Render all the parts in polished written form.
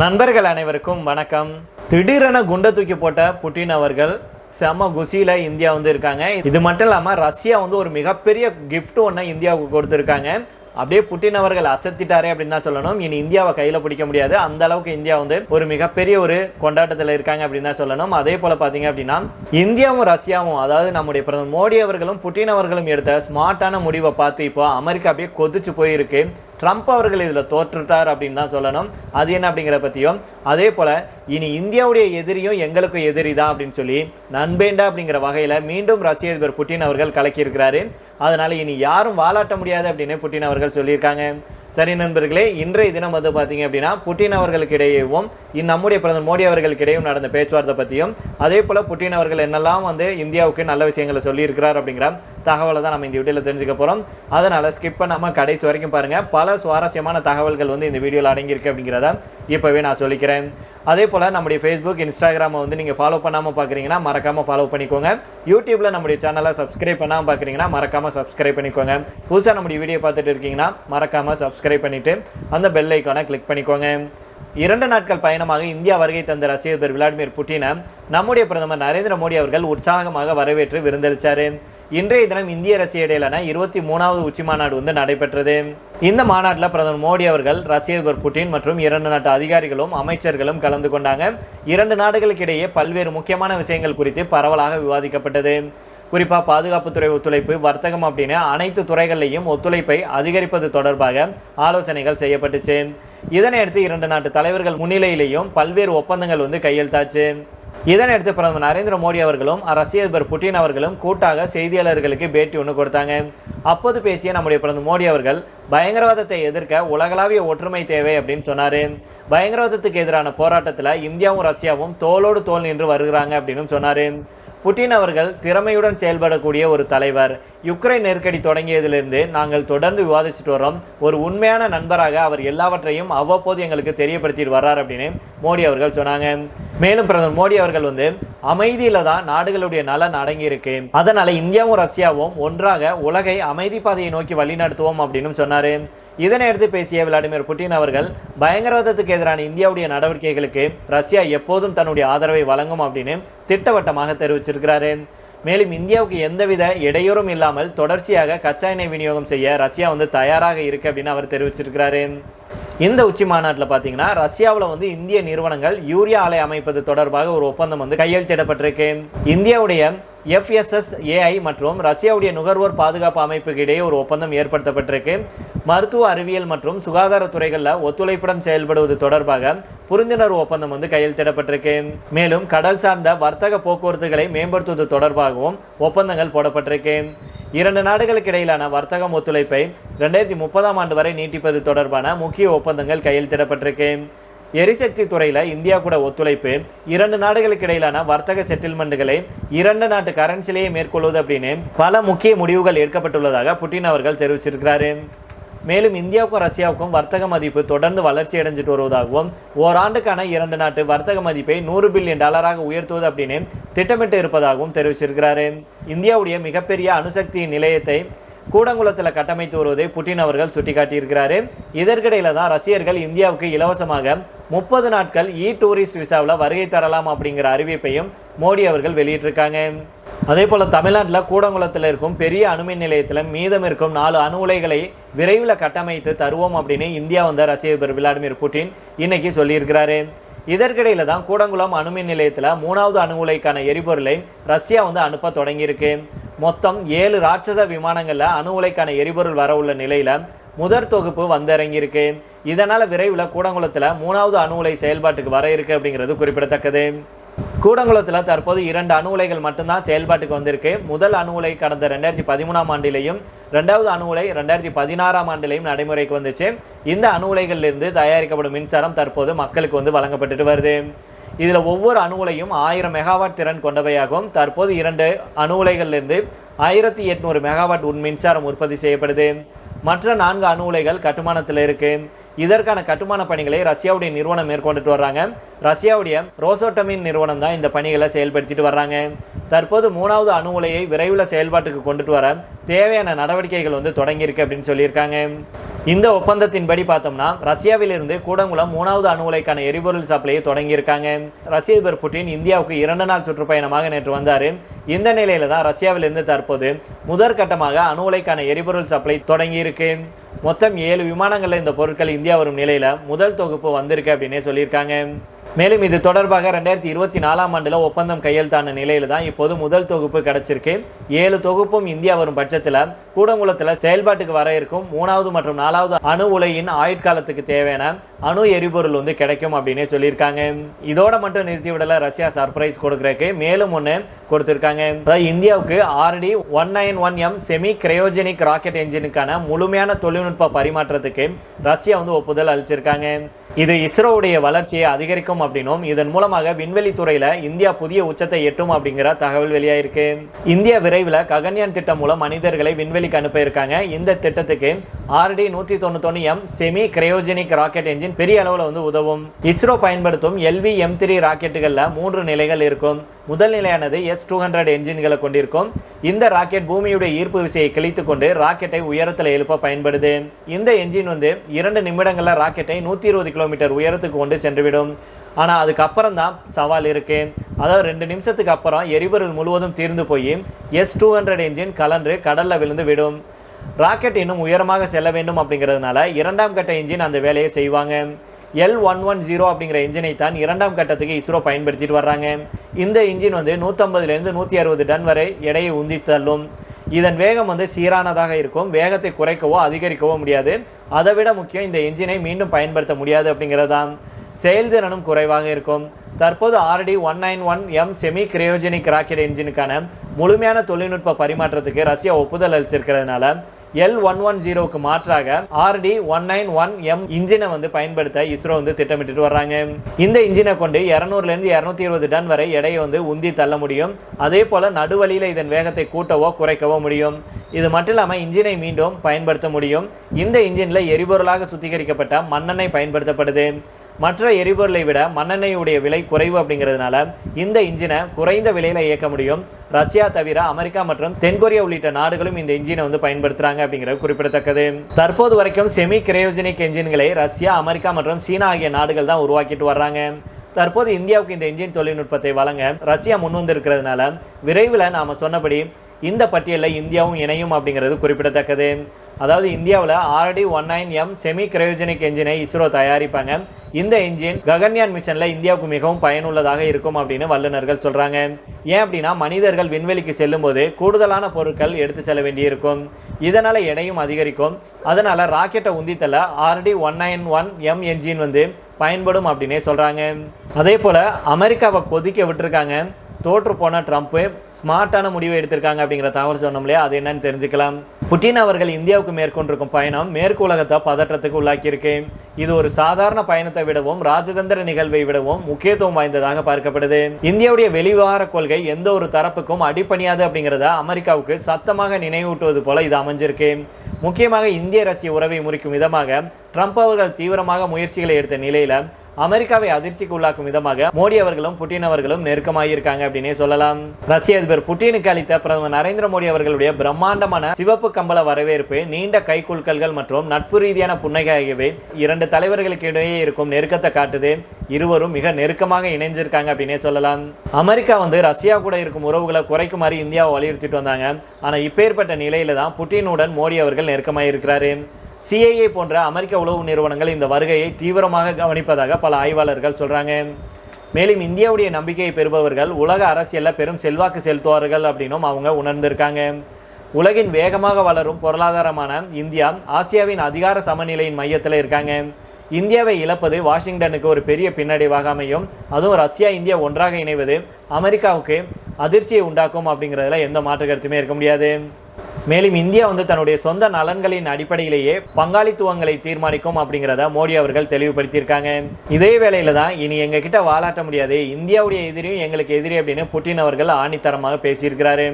நண்பர்கள் அனைவருக்கும் வணக்கம். திடீரென குண்டை தூக்கி போட்ட புட்டின் அவர்கள் செம குசியில் இந்தியா இருக்காங்க. இது மட்டும் இல்லாமல் ரஷ்யா ஒரு மிகப்பெரிய கிஃப்ட் ஒன்று இந்தியாவுக்கு கொடுத்துருக்காங்க. அப்படியே புட்டின் அவர்கள் அசத்திட்டாரே அப்படின்னு தான் சொல்லணும். இனி இந்தியாவை கையில் பிடிக்க முடியாது, அந்த அளவுக்கு இந்தியா ஒரு மிகப்பெரிய ஒரு கொண்டாட்டத்தில் இருக்காங்க அப்படின்னு தான் சொல்லணும். அதே போல பார்த்தீங்க அப்படின்னா இந்தியாவும் ரஷ்யாவும், அதாவது நம்முடைய பிரதமர் மோடி அவர்களும் புட்டின் அவர்களும் எடுத்த ஸ்மார்ட்டான முடிவை பார்த்து இப்போ அமெரிக்கா அப்படியே கொதிச்சு போயிருக்கு. ட்ரம்ப் அவர்கள் இதில் தோற்றுட்டார் அப்படின்னு தான் சொல்லணும். அது என்ன அப்படிங்கிற பற்றியும், அதே போல் இனி இந்தியாவுடைய எதிரியும் எங்களுக்கு எதிரி தான் அப்படின்னு சொல்லி நண்பேண்டா அப்படிங்கிற வகையில் மீண்டும் ரஷ்ய அதிபர் புட்டின் அவர்கள் கலக்கியிருக்கிறாரு. அதனால் இனி யாரும் வாலாட்ட முடியாது அப்படின்னு புட்டின் அவர்கள் சொல்லியிருக்காங்க. சரி நண்பர்களே, இன்றைய தினம் பார்த்தீங்க அப்படின்னா புட்டின் அவர்களுக்கு இடையேவும் நம்முடைய பிரதமர் மோடி அவர்களுக்கு இடையும் நடந்த பேச்சுவார்த்தை பற்றியும், அதே போல் புட்டின் அவர்கள் என்னெல்லாம் இந்தியாவுக்கு நல்ல விஷயங்களை சொல்லியிருக்கிறார் அப்படிங்கிற தகவலை தான் நம்ம இந்த வீடியோவில் தெரிஞ்சுக்க போகிறோம். அதனால் ஸ்கிப் பண்ணாமல் கடைசி வரைக்கும் பாருங்கள். பல சுவாரஸ்யமான தகவல்கள் இந்த வீடியோவில் அடங்கியிருக்கு அப்படிங்கிறத இப்போவே நான் சொல்லிக்கிறேன். அதே போல் நம்முடைய ஃபேஸ்புக், இன்ஸ்டாகிராமை நீங்கள் ஃபாலோ பண்ணாமல் பார்க்குறீங்கன்னா மறக்காமல் ஃபாலோ பண்ணிக்கோங்க. யூடியூப்பில் நம்முடைய சேனலை சப்ஸ்கிரைப் பண்ணாமல் பார்க்குறீங்கன்னா மறக்காமல் சப்ஸ்கிரைப் பண்ணிக்கோங்க. புதுசாக நம்முடைய வீடியோ பார்த்துட்டு இருக்கீங்கன்னா மறக்காமல் சப்ஸ்கிரைப் பண்ணிவிட்டு அந்த பெல் ஐக்கானை கிளிக் பண்ணிக்கோங்க. 2 நாட்கள் பயணமாக இந்தியா வருகை தந்த ரஷ்ய அதிபர் விளாடிமிர் புட்டினை நம்முடைய பிரதமர் நரேந்திர மோடி அவர்கள் உற்சாகமாக வரவேற்று விருந்தளித்தார். இன்றைய தினம் இந்திய ரஷ்ய இடையிலான 23வது உச்சி மாநாடு நடைபெற்றது. இந்த மாநாட்டில் பிரதமர் மோடி அவர்கள், ரஷ்ய அதிபர் புட்டின் மற்றும் 2 நாட்டு அதிகாரிகளும் அமைச்சர்களும் கலந்து கொண்டாங்க. 2 நாடுகளுக்கு இடையே பல்வேறு முக்கியமான விஷயங்கள் குறித்து பரவலாக விவாதிக்கப்பட்டது. குறிப்பாக பாதுகாப்புத்துறை ஒத்துழைப்பு, வர்த்தகம் அப்படின்னு அனைத்து துறைகளிலையும் ஒத்துழைப்பை அதிகரிப்பது தொடர்பாக ஆலோசனைகள் செய்யப்பட்டுச்சு. இதனையடுத்து 2 நாட்டு தலைவர்கள் முன்னிலையிலேயும் பல்வேறு ஒப்பந்தங்கள் கையெழுத்தாச்சு. இதனையடுத்து பிரதமர் நரேந்திர மோடி அவர்களும் ரஷ்ய அதிபர் புட்டின் அவர்களும் கூட்டாக செய்தியாளர்களுக்கு பேட்டி கொடுத்தாங்க. அப்போது பேசிய நம்முடைய பிரதமர் மோடி அவர்கள் பயங்கரவாதத்தை எதிர்க்க உலகளாவிய ஒற்றுமை தேவை அப்படின்னு சொன்னார். பயங்கரவாதத்துக்கு எதிரான போராட்டத்தில் இந்தியாவும் ரஷ்யாவும் தோளோடு தோள் நின்று வருகிறாங்க அப்படின்னு சொன்னார். புட்டின் அவர்கள் திறமையுடன் செயல்படக்கூடிய ஒரு தலைவர். யுக்ரைன் நெருக்கடி தொடங்கியதிலிருந்து நாங்கள் தொடர்ந்து விவாதிச்சுட்டு வரோம். ஒரு உண்மையான நண்பராக அவர் எல்லாவற்றையும் அவ்வப்போது எங்களுக்கு தெரியப்படுத்திட்டு வர்றார் அப்படின்னு மோடி அவர்கள் சொன்னாங்க. மேலும் பிரதமர் மோடி அவர்கள் அமைதியில தான் நாடுகளுடைய நலன் அடங்கி இருக்கு, அதனால இந்தியாவும் ரஷ்யாவும் ஒன்றாக உலகை அமைதி பாதையை நோக்கி வழிநடத்துவோம் அப்படின்னு சொன்னாரு. இதனையடுத்து பேசிய விளாடிமிர் புட்டின் அவர்கள் பயங்கரவாதத்துக்கு எதிரான இந்தியாவுடைய நடவடிக்கைகளுக்கு ரஷ்யா எப்போதும் தன்னுடைய ஆதரவை வழங்கும் அப்படின்னு திட்டவட்டமாக தெரிவிச்சிருக்கிறாரு. மேலும் இந்தியாவுக்கு எந்தவித இடையூறும் இல்லாமல் தொடர்ச்சியாக கச்சா எண்ணெய் விநியோகம் செய்ய ரஷ்யா தயாராக இருக்கு அப்படின்னு அவர் தெரிவிச்சிருக்கிறாரு. இந்த உச்சி மாநாட்டில் பார்த்தீங்கன்னா ரஷ்யாவில் இந்திய நிறுவனங்கள் யூரியா ஆலை அமைப்பது தொடர்பாக ஒரு ஒப்பந்தம் கையெழுத்திடப்பட்டிருக்கு. இந்தியாவுடைய FSSAI மற்றும் ரஷ்யாவுடைய நுகர்வோர் பாதுகாப்பு அமைப்புக்கு இடையே ஒரு ஒப்பந்தம் ஏற்படுத்தப்பட்டிருக்கு. மருத்துவ அறிவியல் மற்றும் சுகாதார துறைகளில் ஒத்துழைப்புடன் செயல்படுவது தொடர்பாக புரிந்துணர்வு ஒப்பந்தம் கையெழுத்திடப்பட்டிருக்கு. மேலும் கடல் சார்ந்த வர்த்தக போக்குவரத்துகளை மேம்படுத்துவது தொடர்பாகவும் ஒப்பந்தங்கள் போடப்பட்டிருக்கு. 2 நாடுகளுக்கு இடையிலான வர்த்தகம் ஒத்துழைப்பை 2030ஆம் ஆண்டு வரை நீட்டிப்பது தொடர்பான முக்கிய ஒப்பந்தங்கள் கையெழுத்திடப்பட்டிருக்கு. எரிசக்தி துறையில் இந்தியா கூட ஒத்துழைப்பு, 2 நாடுகளுக்கு இடையிலான வர்த்தக செட்டில்மெண்ட்டுகளை 2 நாட்டு கரன்சிலேயே மேற்கொள்வது அப்படின்னு பல முக்கிய முடிவுகள் எடுக்கப்பட்டுள்ளதாக புட்டின் அவர்கள் தெரிவிச்சிருக்கிறாரு. மேலும் இந்தியாவுக்கும் ரஷ்யாவுக்கும் வர்த்தக மதிப்பு தொடர்ந்து வளர்ச்சி அடைஞ்சிட்டு வருவதாகவும் ஓராண்டுக்கான 2 நாட்டு வர்த்தக மதிப்பை $100 பில்லியன் உயர்த்துவது அப்படின்னு திட்டமிட்டு இருப்பதாகவும் தெரிவிச்சிருக்கிறாரு. இந்தியாவுடைய மிகப்பெரிய அணுசக்தி நிலையத்தை கூடங்குளத்தில் கட்டமைத்து வருவதை புட்டின் அவர்கள் சுட்டிக்காட்டியிருக்கிறாரு. இதற்கிடையில தான் ரஷ்யர்கள் இந்தியாவுக்கு இலவசமாக 30 நாட்கள் டூரிஸ்ட் விசாவில் வருகை தரலாம் அப்படிங்கிற அறிவிப்பையும் மோடி அவர்கள் வெளியிட்டிருக்காங்க. அதே போல் தமிழ்நாட்டில் கூடங்குளத்தில் இருக்கும் பெரிய அணுமின் நிலையத்தில் மீதம் இருக்கும் 4 அணு உலைகளை விரைவில் கட்டமைத்து தருவோம் அப்படின்னு இந்தியா ரஷ்ய அதிபர் விளாடிமிர் புட்டின் இன்னைக்கு சொல்லியிருக்கிறாரு. இதற்கிடையில தான் கூடங்குளம் அணுமின் நிலையத்தில் 3வது அணு உலைக்கான எரிபொருளை ரஷ்யா அனுப்ப தொடங்கியிருக்கு. மொத்தம் 7 ராட்சத விமானங்களில் அணு உலைக்கான எரிபொருள் வர உள்ள நிலையில் முதற் தொகுப்பு இறங்கியிருக்கு. இதனால் விரைவில் கூடங்குளத்தில் 3வது அணு உலை செயல்பாட்டுக்கு வர இருக்கு அப்படிங்கிறது குறிப்பிடத்தக்கது. கூடங்குளத்தில் தற்போது 2 அணு உலைகள் மட்டும்தான் செயல்பாட்டுக்கு வந்திருக்கு. முதல் அணு உலை கடந்த 2013ஆம் ஆண்டிலையும் 2வது அணு உலை 2016ஆம் ஆண்டிலையும் நடைமுறைக்கு வந்துச்சு. இந்த அணு உலைகளிலிருந்து தயாரிக்கப்படும் மின்சாரம் தற்போது மக்களுக்கு வழங்கப்பட்டு வருது. இதில் ஒவ்வொரு அணு உலையும் 1000 மெகாவாட் திறன் கொண்டவையாகும். தற்போது 2 அணு உலைகளிலிருந்து 1800 மெகாவாட் மின்சாரம் உற்பத்தி செய்யப்படுது. மற்ற 4 அணு உலைகள் கட்டுமானத்தில் இருக்கு. இதற்கான கட்டுமான பணிகளை ரஷ்யாவுடைய நிறுவனம் மேற்கொண்டுட்டு வர்றாங்க. ரஷ்யாவுடைய ரோசோட்டமின் நிறுவனம் தான் இந்த பணிகளை செயல்படுத்திட்டு வர்றாங்க. தற்போது 3வது அணு உலையை விரைவில் செயல்பாட்டுக்கு கொண்டுட்டு வர தேவையான நடவடிக்கைகள் தொடங்கியிருக்கு அப்படின்னு சொல்லியிருக்காங்க. இந்த ஒப்பந்தத்தின்படி பார்த்தோம்னா ரஷ்யாவிலிருந்து கூடங்குளம் 3வது அணு உலைக்கான எரிபொருள் சப்ளையை தொடங்கியிருக்காங்க. ரஷ்ய அதிபர் புட்டின் இந்தியாவுக்கு 2 நாள் சுற்றுப்பயணமாக நேற்று வந்தார். இந்த நிலையில தான் ரஷ்யாவிலிருந்து தற்போது முதற்கட்டமாக அணு உலைக்கான எரிபொருள் சப்ளை தொடங்கி இருக்கு. மொத்தம் 7 விமானங்கள்ல இந்த பொருட்கள் இந்தியா வரும் நிலையில முதல் தொகுப்பு வந்திருக்கு அப்படின்னு சொல்லியிருக்காங்க. மேலும் இது தொடர்பாக 2024ஆம் ஆண்டுல ஒப்பந்தம் கையெழுத்தான நிலையில தான் இப்போது முதல் தொகுப்பு கிடைச்சிருக்கு. 7 தொகுப்பும் இந்தியா வரும் பட்சத்துல கூடங்குளத்துல செயல்பாட்டுக்கு வர இருக்கும் 3வது மற்றும் 4வது அணு உலையின் ஆயுட்காலத்துக்கு தேவையான அணு எரிபொருள் கிடைக்கும் அப்படின்னு சொல்லியிருக்காங்க. இதோட மட்டும் நிறுத்தி விடல ரஷ்யா சர்ப்ரைஸ் கொடுக்கறதுக்கு மேலும் ஒன்று கொடுத்திருக்காங்க. இந்தியாவுக்கு RD-191M செமி கிரையோஜெனிக் ராக்கெட் என்ஜினுக்கான முழுமையான தொழில்நுட்ப பரிமாற்றத்துக்கு ரஷ்யா ஒப்புதல் அளிச்சிருக்காங்க. இது இஸ்ரோவுடைய வளர்ச்சியை அதிகரிக்கும் அப்படின்னும் இதன் மூலமாக விண்வெளி துறையில இந்தியா புதிய உச்சத்தை எட்டும் அப்படிங்கிற தகவல் வெளியாயிருக்கு. இந்தியா விரைவில் ககன்யான் திட்டம் மூலம் மனிதர்களை விண்வெளிக்கு அனுப்ப இருக்காங்க. இந்த திட்டத்துக்கு RD-191M semi cryogenic rocket engine பெரிய அளவில் உதவும். இஸ்ரோ பயன்படுத்தும் LV-M3 ராக்கெட்டுகள்ல 3 நிலைகள் இருக்கும். முதல் நிலையானது S-200 என்ஜின்களை கொண்டிருக்கும். இந்த ராக்கெட் பூமியுடைய ஈர்ப்பு விசையை கிழித்து கொண்டு ராக்கெட்டை உயரத்தில் எழுப்ப பயன்படுது. இந்த என்ஜின் 2 நிமிடங்கள்ல ராக்கெட்டை 120 கிலோமீட்டர் உயரத்துக்கு கொண்டு சென்றுவிடும். ஆனால் அதுக்கப்புறம் தான் சவால் இருக்கு. அதாவது 2 நிமிஷத்துக்கு அப்புறம் எரிபொருள் முழுவதும் தீர்ந்து போய் S-200 என்ஜின் கலன்று கடல்ல விழுந்து விடும். ராக்கெட் இன்னும் உயரமாக செல்ல வேண்டும் அப்படிங்கிறதுனால 2ஆம் கட்ட என்ஜின் அந்த வேலையை செய்வாங்க. L-110 அப்படிங்கிற என்ஜினை தான் 2ஆம் கட்டத்துக்கு இஸ்ரோ பயன்படுத்திட்டு வர்றாங்க. இந்த இன்ஜின் 150லிருந்து 160 டன் வரை எடையை உந்தி தள்ளும். இதன் வேகம் சீரானதாக இருக்கும். வேகத்தை குறைக்கவோ அதிகரிக்கவோ முடியாது. அதை விட முக்கியம் இந்த என்ஜினை மீண்டும் பயன்படுத்த முடியாது அப்படிங்கிறதான். செயல்திறனும் குறைவாக இருக்கும். தற்போது RD-191M செமி கிரையோஜெனிக் ராக்கெட் என்ஜினுக்கான முழுமையான தொழில்நுட்ப பரிமாற்றத்துக்கு ரஷ்யா ஒப்புதல் அளிச்சிருக்கிறதுனால L-110க்கு மாற்றாக RD-191M இன்ஜினை பயன்படுத்த இஸ்ரோ திட்டமிட்டு வர்றாங்க. இந்த இன்ஜினை கொண்டு 200லிருந்து 220 டன் வரை எடையை உந்தி தள்ள முடியும். அதே போல நடுவழியில் இதன் வேகத்தை கூட்டவோ குறைக்கவோ முடியும். இது மட்டும் இல்லாமல் இன்ஜினை மீண்டும் பயன்படுத்த முடியும். இந்த இன்ஜின்ல எரிபொருளாக சுத்திகரிக்கப்பட்ட மண்ணெண்ணெய் பயன்படுத்தப்படுது. மற்ற எரிபொருளை விட மண்ணெண்ணெயுடைய விலை குறைவு அப்படிங்கிறதுனால இந்த இன்ஜினை குறைந்த விலையில இயக்க முடியும். ரஷ்யா தவிர அமெரிக்கா மற்றும் தென்கொரியா உள்ளிட்ட நாடுகளும் இந்த இன்ஜினை பயன்படுத்துறாங்க அப்படிங்கிறது குறிப்பிடத்தக்கது. தற்போது வரைக்கும் செமி கிரையோஜெனிக் என்ஜின்களை ரஷ்யா, அமெரிக்கா மற்றும் சீனா ஆகிய நாடுகள் தான் உருவாக்கிட்டு வர்றாங்க. தற்போது இந்தியாவுக்கு இந்த என்ஜின் தொழில்நுட்பத்தை வழங்க ரஷ்யா முன்வந்திருக்கிறதுனால விரைவில் நாம சொன்னபடி இந்த பட்டியலில் இந்தியாவும் இணையும் அப்படிங்கிறது குறிப்பிடத்தக்கது. அதாவது இந்தியாவில் RD-191M செமி கிரையோஜெனிக் என்ஜினை இஸ்ரோ தயாரிப்பாங்க. இந்த என்ஜின் ககன்யான் மிஷன்ல இந்தியாவுக்கு மிகவும் பயனுள்ளதாக இருக்கும் அப்படின்னு வல்லுநர்கள் சொல்றாங்க. ஏன் அப்படின்னா மனிதர்கள் விண்வெளிக்கு செல்லும் போது கூடுதலான பொருட்கள் எடுத்து செல்ல வேண்டியிருக்கும். இதனால எடையும் அதிகரிக்கும். அதனால ராக்கெட்டை உந்தித்தல RD-191M என்ஜின் பயன்படும் அப்படின்னே சொல்றாங்க. அதே போல அமெரிக்காவை கொதிக்க விட்டுருக்காங்க. தோற்று போன ட்ரம்ப் ஸ்மார்ட்டான முடிவை எடுத்திருக்காங்க அப்படிங்கிற தகவல் சொன்னோம் இல்லையா, அது என்னன்னு தெரிஞ்சுக்கலாம். புட்டின் அவர்கள் இந்தியாவுக்கு மேற்கொண்டிருக்கும் பயணம் மேற்கு உலகத்தை பதற்றத்துக்கு உள்ளாக்கியிருக்கு. இது ஒரு சாதாரண பயணத்தை விடவும் ராஜதந்திர நிகழ்வை விடவும் முக்கியத்துவம் வாய்ந்ததாக பார்க்கப்படுது. இந்தியாவுடைய வெளிவிவகார கொள்கை எந்த ஒரு தரப்புக்கும் அடிப்பணியாது அப்படிங்கிறத அமெரிக்காவுக்கு சத்தமாக நினைவூட்டுவது போல இது அமைஞ்சிருக்கு. முக்கியமாக இந்திய ரஷ்ய உறவை முறிக்கும் விதமாக ட்ரம்ப் அவர்கள் தீவிரமாக முயற்சிகளை எடுத்த நிலையில அமெரிக்காவை அதிர்ச்சிக்கு உள்ளாக்கும் விதமாக மோடி அவர்களும் புட்டின் அவர்களும் நெருக்கமாகியிருக்காங்க அப்படின்னே சொல்லலாம். ரஷ்ய அதிபர் புட்டினுக்கு அளித்த பிரதமர் நரேந்திர மோடி அவர்களுடைய பிரம்மாண்டமான சிவப்பு கம்பள வரவேற்பு, நீண்ட கைக்குலுக்கல்கள் மற்றும் நட்பு ரீதியான புன்னகை ஆகியவை 2 தலைவர்களுக்கு இடையே இருக்கும் நெருக்கத்தை காட்டுது. இருவரும் மிக நெருக்கமாக இணைஞ்சிருக்காங்க அப்படின்னே சொல்லலாம். அமெரிக்கா ரஷ்யா கூட இருக்கும் உறவுகளை குறைக்குமாறு இந்தியாவை வலியுறுத்திட்டு வந்தாங்க. ஆனா இப்பேற்பட்ட நிலையில தான் புட்டினுடன் மோடி அவர்கள் நெருக்கமாயிருக்கிறாரு. CIA போன்ற அமெரிக்க உளவு நிறுவனங்கள் இந்த வருகையை தீவிரமாக கவனிப்பதாக பல ஆய்வாளர்கள் சொல்றாங்க. மேலும் இந்தியாவுடைய நம்பிக்கையை பெறுபவர்கள் உலக அரசியலில் பெரும் செல்வாக்கு செலுத்துவார்கள் அப்படின்னும் அவங்க உணர்ந்திருக்காங்க. உலகின் வேகமாக வளரும் பொருளாதாரமான இந்தியா ஆசியாவின் அதிகார சமநிலையின் மையத்தில் இருக்காங்க. இந்தியாவை இழப்பது வாஷிங்டனுக்கு ஒரு பெரிய பின்னடைவாக அமையும். அதுவும் ரஷ்யா, இந்தியா ஒன்றாக இணைவது அமெரிக்காவுக்கு அதிர்ச்சியை உண்டாக்கும் அப்படிங்கிறதுல எந்த மாற்று கருத்துமே இருக்க முடியாது. மேலும் இந்தியா தன்னுடைய சொந்த நலன்களின் அடிப்படையிலேயே பங்காளித்துவங்களை தீர்மானிக்கும் அப்படிங்கிறத மோடி அவர்கள் தெளிவுபடுத்தியிருக்காங்க. இதே வேளையில தான் இனி எங்க கிட்ட வாலாட்ட முடியாது, இந்தியாவுடைய எதிரியும் எங்களுக்கு எதிரி அப்படின்னு புட்டின் அவர்கள் ஆணித்தரமாக பேசியிருக்கிறாரு.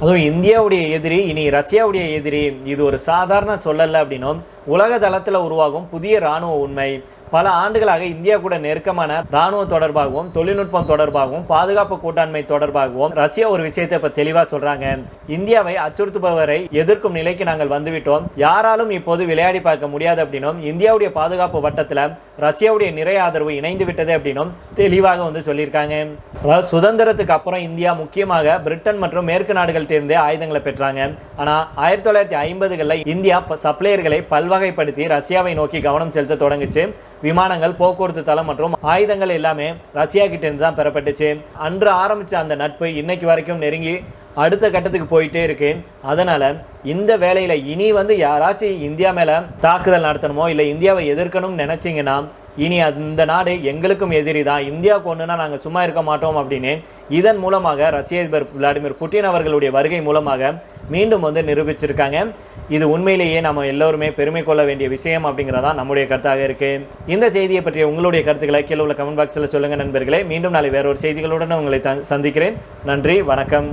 அதுவும் இந்தியாவுடைய எதிரி இனி ரஷ்யாவுடைய எதிரி, இது ஒரு சாதாரண சொல்லல அப்படின்னும் உலக தளத்தில் உருவாகும் புதிய இராணுவ உண்மை, பல ஆண்டுகளாக இந்தியா கூட நெருக்கமான ராணுவ தொடர்பாகவும் தொழில்நுட்பம் தொடர்பாகவும் பாதுகாப்பு கூட்டாண்மை தொடர்பாகவும் ரஷ்யா ஒரு விஷயத்தை இப்ப தெளிவா சொல்றாங்க. இந்தியாவை அச்சுறுத்துபவரை எதிர்க்கும் நிலைக்கு நாங்கள் வந்துவிட்டோம், யாராலும் இப்போது விளையாடி பார்க்க முடியாது அப்படின்னும், இந்தியாவுடைய பாதுகாப்பு வட்டத்துல ரஷ்யாவுடைய நிறைய ஆதரவு இணைந்து விட்டது அப்படின்னும் தெளிவாக வந்து சொல்லியிருக்காங்க. சுதந்திரத்துக்கு அப்புறம் இந்தியா முக்கியமாக பிரிட்டன் மற்றும் மேற்கு நாடுகள்கிட்ட இருந்தே ஆயுதங்களை பெற்றாங்க. ஆனா 1950களில் இந்தியா சப்ளையர்களை பல்வகைப்படுத்தி ரஷ்யாவை நோக்கி கவனம் செலுத்த தொடங்குச்சு. விமானங்கள், போக்குவரத்து தளம் மற்றும் ஆயுதங்கள் எல்லாமே ரஷ்யா கிட்ட இருந்து தான் பெறப்பட்டுச்சு. அன்று ஆரம்பிச்ச அந்த நட்பு இன்னைக்கு வரைக்கும் நெருங்கி அடுத்த கட்டத்துக்கு போயிட்டே இருக்கு. அதனால இந்த வேலையில இனி வந்து யாராச்சும் இந்தியா மேல தாக்குதல் நடத்தணுமோ இல்ல இந்தியாவை எதிர்க்கணும்னு நினைச்சீங்கன்னா இனி அந்த நாடு எங்களுக்கும் எதிரி தான், இந்தியாவுக்கு ஒண்ணுனா நாங்கள் சும்மா இருக்க மாட்டோம் அப்படின்னு இதன் மூலமாக ரஷ்ய அதிபர் விளாடிமிர் புட்டின் அவர்களுடைய வருகை மூலமாக மீண்டும் வந்து நிரூபிச்சிருக்காங்க. இது உண்மையிலேயே நம்ம எல்லோருமே பெருமை கொள்ள வேண்டிய விஷயம் அப்படிங்கிறதா நம்முடைய கருத்தாக இருக்கு. இந்த செய்தியை பற்றிய உங்களுடைய கருத்துக்களை கீழே உள்ள கமெண்ட் பாக்ஸில் சொல்லுங்க நண்பர்களே. மீண்டும் நாளை வேறொரு செய்திகளுடன் உங்களை சந்திக்கிறேன். நன்றி, வணக்கம்.